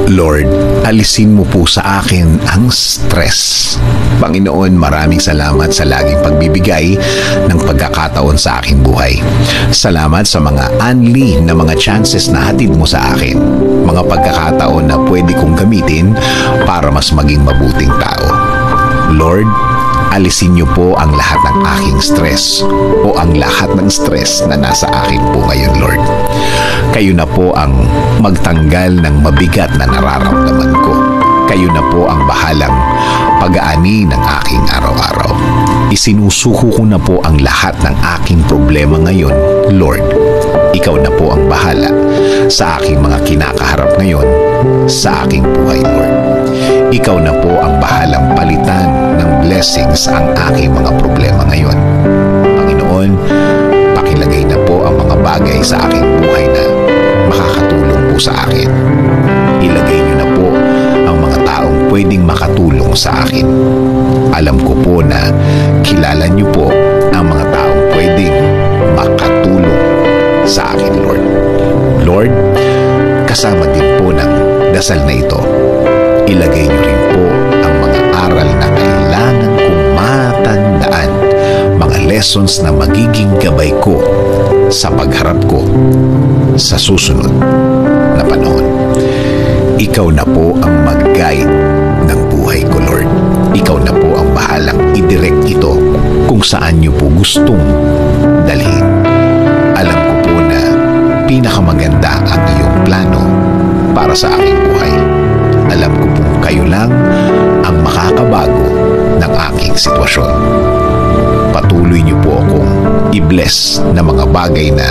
Lord, alisin mo po sa akin ang stress. Panginoon, maraming salamat sa laging pagbibigay ng pagkakataon sa aking buhay. Salamat sa mga unli na mga chances na hatid mo sa akin. Mga pagkakataon na pwede kong gamitin para mas maging mabuting tao. Lord, alisin niyo po ang lahat ng aking stress o ang lahat ng stress na nasa akin po ngayon, Lord. Kayo na po ang magtanggal ng mabigat na nararamdaman ko. Kayo na po ang bahalang pag-aani ng aking araw-araw. Isinusuko ko na po ang lahat ng aking problema ngayon, Lord. Ikaw na po ang bahala sa aking mga kinakaharap ngayon sa aking buhay, Lord. Ikaw na po ang bahalang palitan ng blessings ang aking mga problema ngayon. Panginoon, pakilagay na po ang mga bagay sa aking buhay na makakatulong po sa akin. Ilagay niyo na po ang mga taong pwedeng makatulong sa akin. Alam ko po na kilala niyo po ang mga taong pwedeng makatulong sa akin, Lord. Lord, kasama din po ng dasal na ito, ilagay niyo rin po ang mga aral na kailangan kong matandaan, mga lessons na magiging gabay ko sa pagharap ko sa susunod na panahon. Ikaw na po ang mag-guide ng buhay ko, Lord. Ikaw na po ang bahalang i-direct ito kung saan niyo po gustong dalhin. Alam ko po na pinakamaganda ang iyong plano para sa aking buhay. Alam ko po kayo lang ang makakabago ng aking sitwasyon. Patuloy niyo po akong i-bless na mga bagay na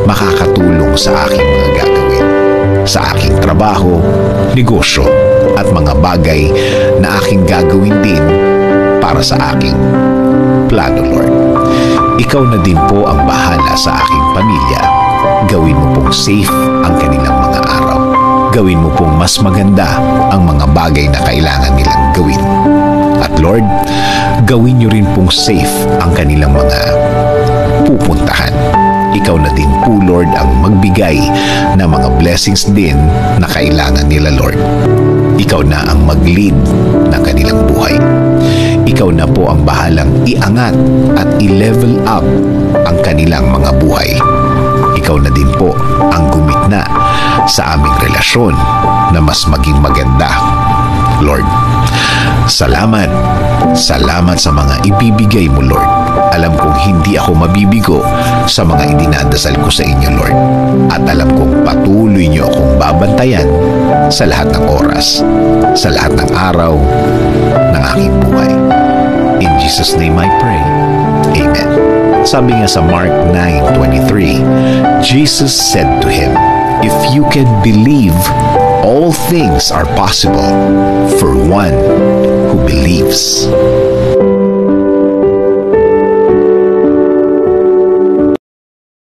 makakatulong sa aking mga gagawin, sa aking trabaho, negosyo, at mga bagay na aking gagawin din para sa aking plano, Lord. Ikaw na din po ang bahala sa aking pamilya. Gawin mo pong safe ang kanilang mga araw. Gawin mo pong mas maganda ang mga bagay na kailangan nilang gawin. At Lord, gawin niyo rin pong safe ang kanilang mga pupuntahan. Ikaw na din po, Lord, ang magbigay ng mga blessings din na kailangan nila, Lord. Ikaw na ang mag-lead ng kanilang buhay. Ikaw na po ang bahalang iangat at i-level up ang kanilang mga buhay. Ikaw na din po ang gumitna sa aming relasyon na mas maging maganda, Lord. Salamat. Salamat sa mga ibibigay mo, Lord. Alam kong hindi ako mabibigo sa mga idinadasal ko sa inyo, Lord. At alam kong patuloy niyo akong babantayan sa lahat ng oras, sa lahat ng araw ng aking buhay. In Jesus' name I pray. Amen. Sabi nga sa Mark 9:23, Jesus said to him, "If you can believe, all things are possible for one who believes."